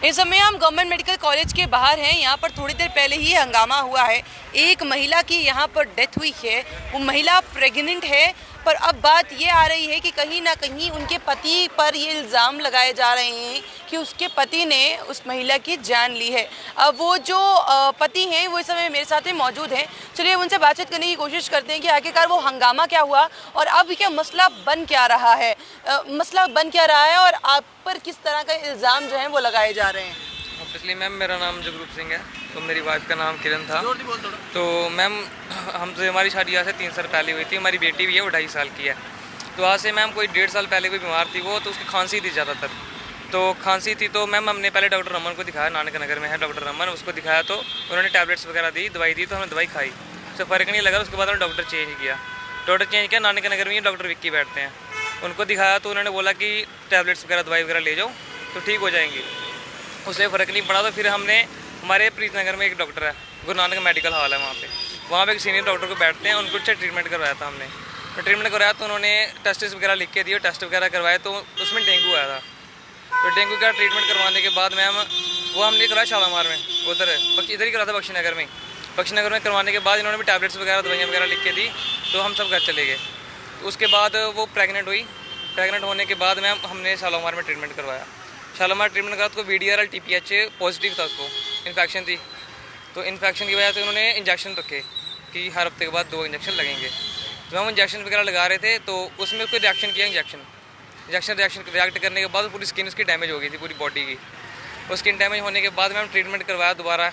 इस समय हम गवर्नमेंट मेडिकल कॉलेज के बाहर हैं। यहाँ पर थोड़ी देर पहले ही हंगामा हुआ है। एक महिला की यहाँ पर डेथ हुई है। वो महिला प्रेग्नेंट है, पर अब बात ये आ रही है कि कहीं ना कहीं उनके पति पर ये इल्ज़ाम लगाए जा रहे हैं कि उसके पति ने उस महिला की जान ली है। अब वो जो पति हैं वो इस समय मेरे साथ में मौजूद हैं। चलिए उनसे बातचीत करने की कोशिश करते हैं कि आखिरकार वो हंगामा क्या हुआ और अब क्या मसला बन क्या रहा है, और आप पर किस तरह का इल्ज़ाम जो है वो लगाए जा रहे हैं। पिछली मैम, मेरा नाम जगरूप सिंह है, तो मेरी वाइफ का नाम किरण था। तो मैम, हमसे हमारी शादी आज से 3 साल पहले हुई थी। हमारी बेटी भी है, वो 2.5 साल की है। तो आज से मैम कोई 1.5 साल पहले कोई बीमार थी वो, तो उसकी खांसी थी ज़्यादातर। तो खांसी थी तो मैम हमने पहले डॉक्टर रमन को दिखाया, नानक नगर में है डॉक्टर रमन, उसको दिखाया तो उन्होंने टैबलेट्स वगैरह दी, दवाई दी, तो हमने दवाई खाई, उससे फ़र्क नहीं लगा। उसके बाद हमने डॉक्टर चेंज किया। नानक नगर में ही डॉक्टर विक्की बैठते हैं, उनको दिखाया तो उन्होंने बोला कि टैबलेट्स वगैरह दवाई वगैरह ले जाओ तो ठीक हो जाएंगी। उससे फ़र्क नहीं पड़ा तो फिर हमने, हमारे प्रीत नगर में एक डॉक्टर है, गुरु नानक मेडिकल हॉल है, वहाँ पे एक सीनियर डॉक्टर को बैठते हैं, उनको अच्छा ट्रीटमेंट करवाया था हमने। तो ट्रीटमेंट करवाया तो उन्होंने टेस्ट वगैरह लिख के दिए, टेस्ट वगैरह करवाए तो उसमें डेंगू आया था। तो डेंगू का ट्रीटमेंट करवाने के बाद मैम वो हमने कराया शालामार में, इधर ही करा था बख्शीनगर में करवाने के बाद इन्होंने भी टैबलेट्स वगैरह दवाइयाँ वगैरह लिख के दी, तो हम सब घर चले गए। तो उसके बाद वो प्रेग्नेंट हुई। प्रेग्नेंट होने के बाद मैम हमने शालामार में ट्रीटमेंट करवाया। शालामार ट्रीटमेंट करा तो VDRL TPH पॉजिटिव था, उसको इन्फेक्शन थी। तो इन्फेक्शन की वजह से उन्होंने इंजेक्शन रखे कि हर हफ्ते के बाद 2 इंजेक्शन लगेंगे। तो हम इंजेक्शन वगैरह लगा रहे थे तो उसमें कोई रिएक्शन किया, रिएक्शन रिएक्ट करने के बाद पूरी स्किन उसकी डैमेज हो गई थी, पूरी बॉडी की। वो स्किन डैमेज होने के बाद मैम ट्रीटमेंट करवाया दोबारा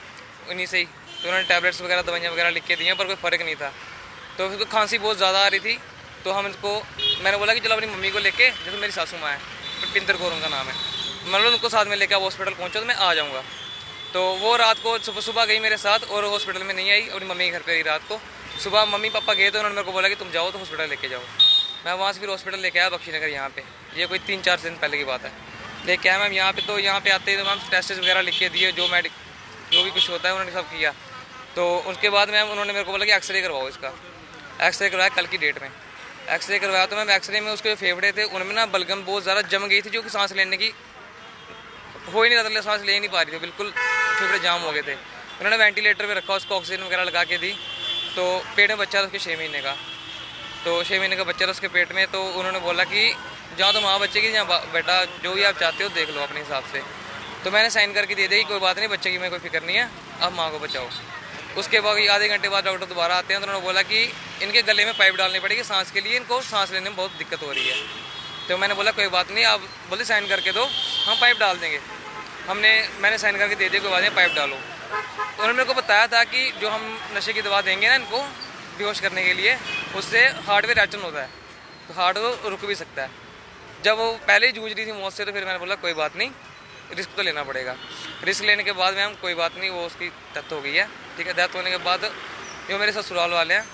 उन्हीं से ही। तो उन्होंने टैबलेट्स वगैरह दवाइयाँ वगैरह लिख के दी हैं, पर कोई फ़र्क नहीं था। तो उसको खांसी बहुत ज़्यादा आ रही थी, तो मैंने बोला कि चलो अपनी मम्मी को लेके, जैसे मेरी सासू माँ है, पिंदर कौर उनका नाम है, मतलब उनको साथ में लेकर हॉस्पिटल पहुँचा तो मैं आ जाऊँगा। तो वो रात को सुबह गई मेरे साथ और हॉस्पिटल में नहीं आई, अपनी मम्मी के घर पे रही रात को। सुबह मम्मी पापा गए तो उन्होंने मेरे को बोला कि तुम जाओ तो हॉस्पिटल लेके जाओ। मैं वहाँ से फिर हॉस्पिटल लेके आया बख्शीनगर यहाँ पे। ये कोई 3-4 दिन पहले की बात है। लेके आया मैम यहाँ पे। तो यहाँ पे आते ही तो मैम टेस्ट वगैरह लिख के दिए, जो भी कुछ होता है उन्होंने सब किया। तो उसके बाद मैम उन्होंने मेरे को बोला कि एक्सरे करवाओ इसका। एक्सरे करवाया कल की डेट में। एक्सरे करवाया तो मैम एक्सरे में उसके जो फेफड़े थे उनमें ना बलगम बहुत ज़्यादा जम गई थी, जो कि सांस लेने की हो ही नहीं रहा था, सांस ले ही नहीं पा रही थी, बिल्कुल फेफड़े जाम हो गए थे। उन्होंने वेंटिलेटर पे रखा, उसको ऑक्सीजन वगैरह लगा के दी। तो पेट में बच्चा था उसके 6 महीने का। तो 6 महीने का बच्चा था उसके पेट में। तो उन्होंने बोला कि जहाँ तो माँ बच्चे की, जहाँ बेटा, जो भी आप चाहते हो देख लो अपने हिसाब से। तो मैंने साइन करके दे दी, कोई बात नहीं, बच्चे की मैं कोई फिक्र नहीं है, आप माँ को बचाओ। उसके बाद आधे घंटे बाद डॉक्टर दोबारा आते हैं तो उन्होंने बोला कि इनके गले में पाइप डालनी पड़ेगी सांस के लिए, इनको सांस लेने में बहुत दिक्कत हो रही है। तो मैंने बोला कोई बात नहीं, आप बोले साइन करके दो, हम पाइप डाल देंगे। मैंने साइन करके दे दिया, कोई बात नहीं, पाइप डालो। तो उन्होंने मेरे को बताया था कि जो हम नशे की दवा देंगे ना इनको बेहोश करने के लिए, उससे हार्ट में रिएक्शन होता है, तो हार्ट वो रुक भी सकता है। जब वो पहले ही जूझ रही थी मौत से, तो फिर मैंने बोला कोई बात नहीं, रिस्क तो लेना पड़ेगा। रिस्क लेने के बाद मैम कोई बात नहीं, वो उसकी डेथ हो गई है। ठीक है, डेथ होने के बाद जो मेरे ससुराल वाले हैं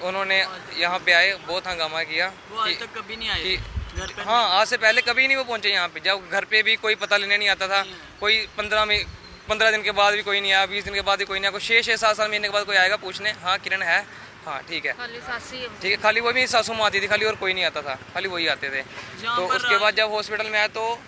उन्होंने यहाँ पे आए, बहुत हंगामा किया। वो आज तक कभी नहीं आए घर पे? हाँ, आज से पहले कभी नहीं वो पहुँचे यहाँ पे। जब घर पे भी कोई पता लेने नहीं आता था, कोई 15 दिन के बाद भी कोई नहीं आया, 20 दिन के बाद भी कोई नहीं आया, कोई 6-7 महीने के बाद कोई आएगा पूछने, हाँ किरण है, हाँ ठीक है, ठीक है। खाली वो भी सासू माँ आती थी खाली, और कोई नहीं आता था, खाली वही आते थे। तो उसके बाद जब हॉस्पिटल में आए, तो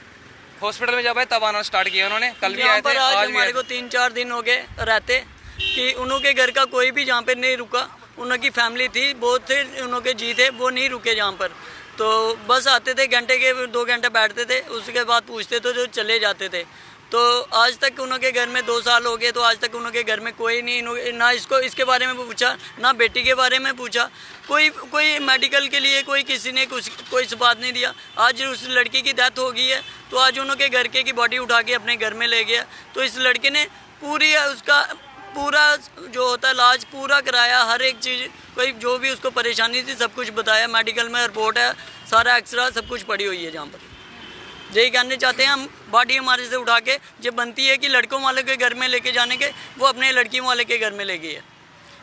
हॉस्पिटल में जब आए तब आना स्टार्ट किया उन्होंने। कल भी आए थे, आज हमारे को 3-4 दिन हो गए रहते कि उनके घर का कोई भी जहाँ पे नहीं रुका। उनकी फैमिली थी, बहुत थे उनके जी थे, वो नहीं रुके जहाँ पर। तो बस आते थे, घंटे के 2 घंटे बैठते थे, उसके बाद पूछते थे, जो चले जाते थे। तो आज तक उनके घर में 2 साल हो गए, तो आज तक उनके घर में कोई नहीं, ना इसके बारे में पूछा, ना बेटी के बारे में पूछा। कोई मेडिकल के लिए किसी ने कोई बात नहीं दिया। आज उस लड़की की डेथ हो गई है, तो आज उनके घर के की बॉडी उठा के अपने घर में ले गया। तो इस लड़के ने उसका पूरा जो होता है इलाज पूरा कराया, हर एक चीज़, कोई जो भी उसको परेशानी थी सब कुछ बताया। मेडिकल में रिपोर्ट है, सारा एक्सरा सब कुछ पड़ी हुई है जहाँ पर। यही कहने चाहते हैं हम, बॉडी हमारे से उठा के जब बनती है कि लड़कों वाले के घर में लेके जाने के, वो अपने लड़की वाले के घर में ले गई है,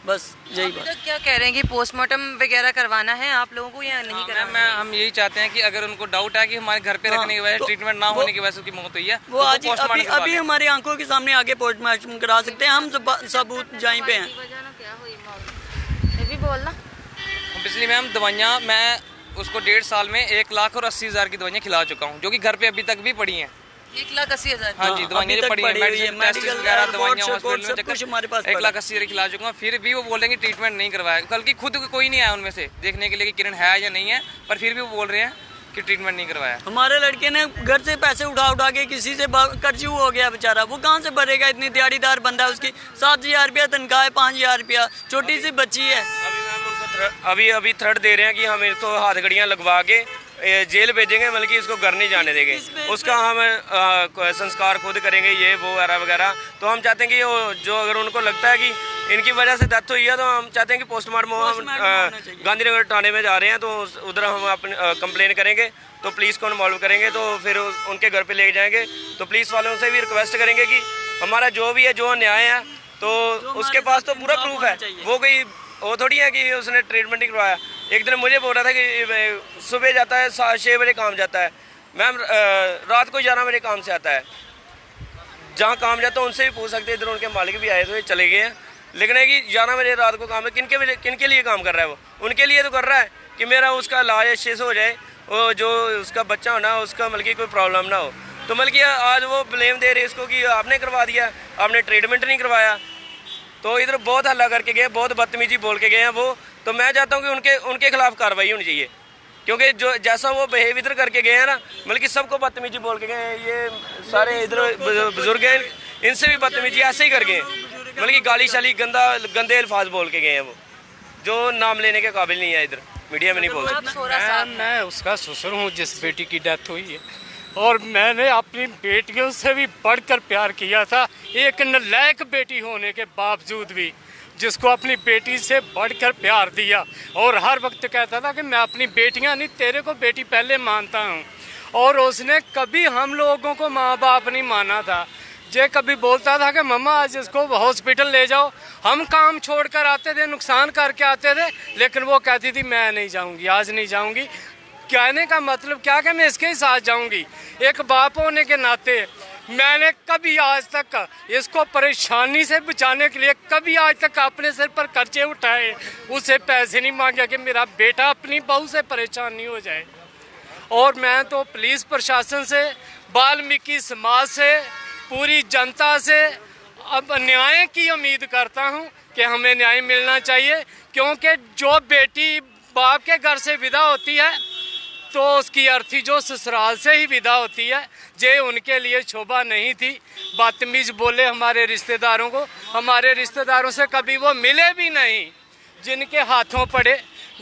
बस यही बात। तो क्या कह रहे हैं कि पोस्टमार्टम वगैरह करवाना है आप लोगों को या नहीं करवाना? हम यही चाहते हैं कि अगर उनको डाउट है कि हमारे घर पे रखने की वजह से, ट्रीटमेंट ना होने की वजह से उसकी मौत हुई है, वो आज अभी हमारी आंखों के सामने आगे पोस्टमार्टम करा सकते हैं, हम सबूत जहीं पे हैं। पिछली मैम दवाइयाँ मैं उसको 1.5 साल में 1,80,000 की दवाइयाँ खिला चुका हूँ, जो कि घर पे अभी तक भी पड़ी हैं। 1,80,000। हाँ जी, अभी दवाइयाँ तक पड़ी पड़ी हैं, हुई है, मेडिसिन टेस्ट मेडिकल वगैरह, रिपोर्ट, दवाइयाँ रिपोर्ट हॉस्पिटल सब कुछ हमारे पास 1,80,000 खिला चुका हूँ, फिर भी वो बोलेंगे ट्रीटमेंट नहीं करवाया। कल की खुद कोई नहीं आया उनमें से देखने के लिए कि किरण है या नहीं है, पर फिर भी वो बोल रहे हैं कि ट्रीटमेंट नहीं करवाया। हमारे लड़के ने घर से पैसे उठा उठा के किसी से कर्जू हो गया बेचारा, वो कहाँ से भरेगा? इतनी दिहाड़ीदार बंदा है, उसकी 7,000 रुपया तनख्वाह है, 5,000 रुपया, छोटी सी बच्ची है। अभी थ्रेट दे रहे हैं कि हम इसको हाथ घड़ियाँ लगवा के जेल भेजेंगे, मतलब कि इसको घर नहीं जाने देंगे, उसका हम संस्कार खुद करेंगे, ये वो वगैरह वगैरह। तो हम चाहते हैं कि वो जो अगर उनको लगता है कि इनकी वजह से डेथ हुई है, तो हम चाहते हैं कि पोस्टमार्टम हम गांधीनगर थाने में जा रहे हैं, तो उधर हम अपनी कंप्लेन करेंगे, तो पुलिस को इन्वॉल्व करेंगे, तो फिर उनके घर पे ले जाएंगे। तो पुलिस वालों से भी रिक्वेस्ट करेंगे कि हमारा जो भी है, जो न्याय है, तो उसके पास तो पूरा प्रूफ है, वो थोड़ी है कि उसने ट्रीटमेंट नहीं करवाया। एक दिन मुझे बोल रहा था कि सुबह जाता है 6 बजे काम जाता है, मैम रात को 11 बजे काम से आता है। जहाँ काम जाता है उनसे भी पूछ सकते हैं, इधर उनके मालिक भी आए तो ये चले गए हैं, लेकिन है कि 11 बजे रात को काम है। किनके लिए काम कर रहा है? वो उनके लिए तो कर रहा है कि मेरा उसका इलाज अच्छे से हो जाए, वो जो उसका बच्चा हो ना, उसका मतलब कि कोई प्रॉब्लम ना हो। तो मतलब कि आज वो ब्लेम दे रहे इसको कि आपने करवा दिया, आपने ट्रीटमेंट नहीं करवाया। तो इधर बहुत हल्ला करके गए, बहुत बदतमीजी बोल के गए हैं वो। तो मैं चाहता हूँ कि उनके खिलाफ कार्रवाई होनी चाहिए, क्योंकि जो जैसा वो बिहेव इधर करके गए हैं ना, मतलब कि सबको बदतमीजी बोल के गए हैं। ये सारे इधर बुजुर्ग हैं, इनसे भी बदतमीजी ऐसे ही कर गए हैं, मतलब कि गाली शाली गंदे अल्फाज बोल के गए हैं, वो जो नाम लेने के काबिल नहीं है, इधर मीडिया में नहीं बोल सकते। मैं उसका ससुर हूँ जिस बेटी की डेथ हुई है, और मैंने अपनी बेटियों से भी बढ़कर प्यार किया था। एक नालायक बेटी होने के बावजूद भी जिसको अपनी बेटी से बढ़कर प्यार दिया, और हर वक्त कहता था कि मैं अपनी बेटियां नहीं, तेरे को बेटी पहले मानता हूं। और उसने कभी हम लोगों को माँ बाप नहीं माना था। जे कभी बोलता था कि मम्मा आज इसको हॉस्पिटल ले जाओ, हम काम छोड़कर आते थे, नुकसान करके आते थे, लेकिन वो कहती थी मैं नहीं जाऊंगी, आज नहीं जाऊंगी। कहने का मतलब क्या कि मैं इसके ही साथ जाऊंगी। एक बाप होने के नाते मैंने कभी आज तक इसको परेशानी से बचाने के लिए कभी आज तक अपने सिर पर कर्जे उठाए, उसे पैसे नहीं मांगे कि मेरा बेटा अपनी बहू से परेशान नहीं हो जाए। और मैं तो पुलिस प्रशासन से, वाल्मीकि समाज से, पूरी जनता से अब न्याय की उम्मीद करता हूं कि हमें न्याय मिलना चाहिए, क्योंकि जो बेटी बाप के घर से विदा होती है तो उसकी अर्थी जो ससुराल से ही विदा होती है। जे उनके लिए शोभा नहीं थी। बदतमीज बोले हमारे रिश्तेदारों को, हमारे रिश्तेदारों से कभी वो मिले भी नहीं, जिनके हाथों पड़े,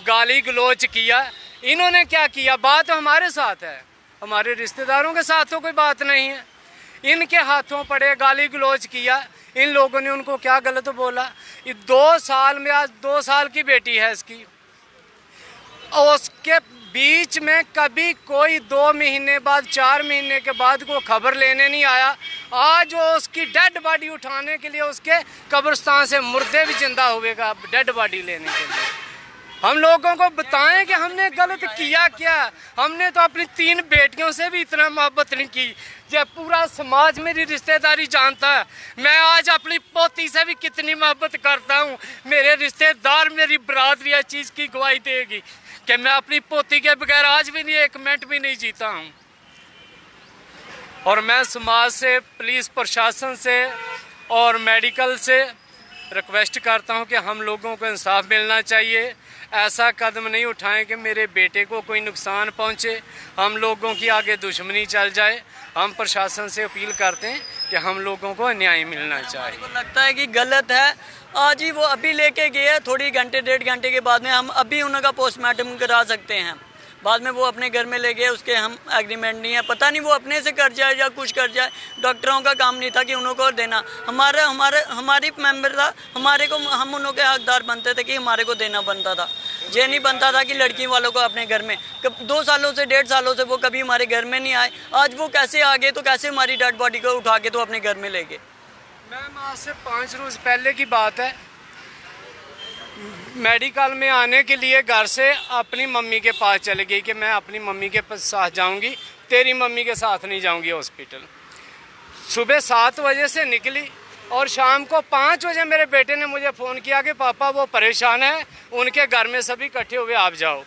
गाली गलोच किया। इन्होंने क्या किया? बात हमारे साथ है, हमारे रिश्तेदारों के साथ तो कोई बात नहीं है। इनके हाथों पड़े, गाली गलोच किया। इन लोगों ने उनको क्या गलत बोला? 2 साल में, आज 2 साल की बेटी है इसकी, और उसके बीच में कभी कोई 2 महीने बाद, 4 महीने के बाद को खबर लेने नहीं आया। आज वो उसकी डेड बॉडी उठाने के लिए उसके कब्रिस्तान से मुर्दे भी जिंदा हुएगा डेड बॉडी लेने के लिए। हम लोगों को बताएं कि हमने गलत किया क्या। हमने तो अपनी 3 बेटियों से भी इतना मोहब्बत नहीं की, जब पूरा समाज मेरी रिश्तेदारी जानता है। मैं आज अपनी पोती से भी कितनी मोहब्बत करता हूँ। मेरे रिश्तेदार, मेरी बरादरी इस चीज़ की गवाही देगी कि मैं अपनी पोती के बगैर आज भी नहीं, 1 मिनट भी नहीं जीता हूँ। और मैं समाज से, पुलिस प्रशासन से और मेडिकल से रिक्वेस्ट करता हूँ कि हम लोगों को इंसाफ मिलना चाहिए। ऐसा कदम नहीं उठाएं कि मेरे बेटे को कोई नुकसान पहुँचे, हम लोगों की आगे दुश्मनी चल जाए। हम प्रशासन से अपील करते हैं कि हम लोगों को न्याय मिलना चाहिए। को लगता है कि गलत है, आज ही वो अभी लेके गए, थोड़ी घंटे 1.5 घंटे के बाद में हम अभी उनका पोस्टमार्टम करा सकते हैं। बाद में वो अपने घर में ले गए, उसके हम एग्रीमेंट नहीं है, पता नहीं वो अपने से कर जाए या कुछ कर जाए। डॉक्टरों का काम नहीं था कि उनको देना, हमारी मेंबर था, हमारे को, हम उनके हकदार बनते थे कि हमारे को देना बनता था। ये नहीं बनता था कि लड़की वालों को अपने घर में 2 सालों से, 1.5 सालों से वो कभी हमारे घर में नहीं आए। आज वो कैसे आ गए? तो कैसे हमारी डेड बॉडी को उठा के तो अपने घर में ले गए? मैम आज से 5 रोज़ पहले की बात है, मेडिकल में आने के लिए घर से अपनी मम्मी के पास चली गई कि मैं अपनी मम्मी के साथ जाऊंगी, तेरी मम्मी के साथ नहीं जाऊंगी हॉस्पिटल। सुबह 7 बजे से निकली और शाम को 5 बजे मेरे बेटे ने मुझे फ़ोन किया कि पापा वो परेशान है, उनके घर में सभी इकट्ठे हुए, आप जाओ।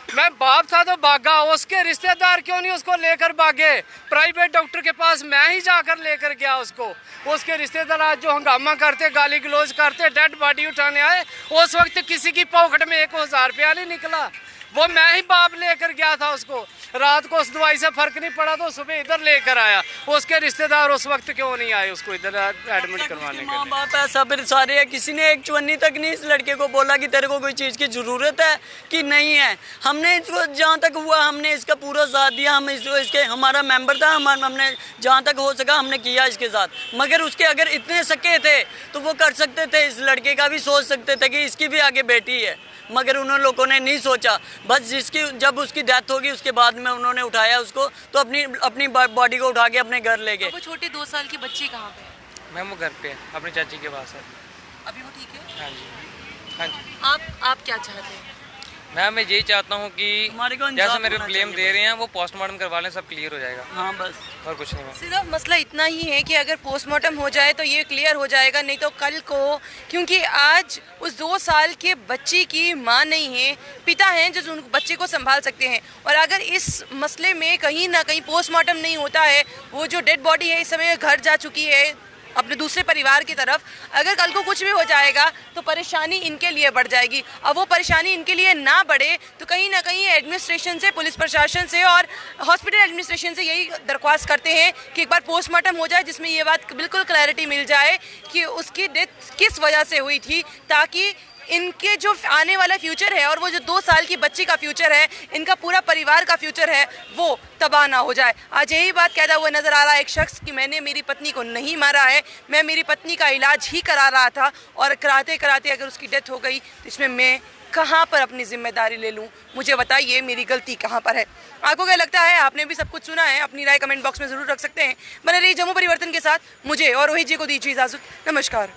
मैं बाप था तो भागा, उसके रिश्तेदार क्यों नहीं उसको लेकर भागे? प्राइवेट डॉक्टर के पास मैं ही जाकर लेकर गया उसको। उसके रिश्तेदार आज जो हंगामा करते, गाली गलौज करते, डेड बॉडी उठाने आए, उस वक्त किसी की पॉकेट में 1000 रुपया नहीं निकला। वो मैं ही बाप लेकर गया था उसको। रात को उस दवाई से फर्क नहीं पड़ा तो सुबह इधर लेकर आया। उसके रिश्तेदार उस वक्त क्यों नहीं आए उसको इधर एडमिट करवाने के लिए? माँ बाप ऐसा फिर सारे है, किसी ने एक चुन्नी तक नहीं इस लड़के को बोला कि तेरे को कोई चीज़ की ज़रूरत है कि नहीं है। हमने इसको जहाँ तक हुआ हमने इसका पूरा साथ दिया। हम इसके हमारा मेंबर था, हमने जहाँ तक हो सका हमने किया इसके साथ। मगर उसके अगर इतने सके थे तो वो कर सकते थे, इस लड़के का भी सोच सकते थे कि इसकी भी आगे बेटी है। मगर उन लोगों ने नहीं सोचा। बस जब उसकी डेथ होगी उसके बाद में उन्होंने उठाया उसको, तो अपनी बॉडी को उठा के अपने घर ले गए। वो छोटे 2 साल की बच्ची कहाँ पे है? मैम वो घर पे है, अपनी चाची के पास है। अभी वो ठीक है? हाँ जी, हाँ जी। आप क्या चाहते हैं? मैम मैं यही चाहता हूँ कि हमारे को इंसाफ जैसे मेरे होना क्लेम चाहिए दे रहे हैं वो पोस्टमार्टम करवा लें, सब क्लियर हो जाएगा। हाँ बस और कुछ नहीं मैम। सिर्फ मसला इतना ही है कि अगर पोस्टमार्टम हो जाए तो ये क्लियर हो जाएगा, नहीं तो कल को, क्योंकि आज उस 2 साल के बच्ची की माँ नहीं है, पिता हैं जो उन बच्चे को संभाल सकते हैं। और अगर इस मसले में कहीं ना कहीं पोस्टमार्टम नहीं होता है, वो जो डेड बॉडी है इस समय घर जा चुकी है अपने दूसरे परिवार की तरफ, अगर कल को कुछ भी हो जाएगा तो परेशानी इनके लिए बढ़ जाएगी। अब वो परेशानी इनके लिए ना बढ़े तो कहीं ना कहीं एडमिनिस्ट्रेशन से, पुलिस प्रशासन से और हॉस्पिटल एडमिनिस्ट्रेशन से यही दरख्वास्त करते हैं कि एक बार पोस्टमार्टम हो जाए जिसमें ये बात बिल्कुल क्लैरिटी मिल जाए कि उसकी डेथ किस वजह से हुई थी, ताकि इनके जो आने वाला फ्यूचर है और वो जो 2 साल की बच्ची का फ्यूचर है, इनका पूरा परिवार का फ्यूचर है, वो तबाह ना हो जाए। आज यही बात कहता हुआ नजर आ रहा है एक शख्स कि मैंने मेरी पत्नी को नहीं मारा है, मैं मेरी पत्नी का इलाज ही करा रहा था, और कराते कराते अगर उसकी डेथ हो गई तो इसमें मैं कहाँ पर अपनी जिम्मेदारी ले लूँ? मुझे बताइए मेरी गलती कहाँ पर है? आपको क्या लगता है? आपने भी सब कुछ सुना है, अपनी राय कमेंट बॉक्स में ज़रूर रख सकते हैं। बने रहिए जम्मू परिवर्तन के साथ, मुझे और रोहित जी को दीजिए इजाज़त। नमस्कार।